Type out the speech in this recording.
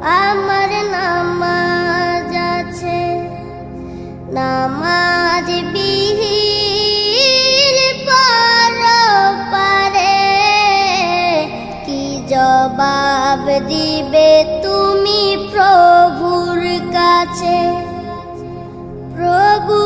আমার নামাজ আছে, নামাজ বিহীন পরপারে কি জবাব দিবে তুমি প্রভুর কাছে? প্রভু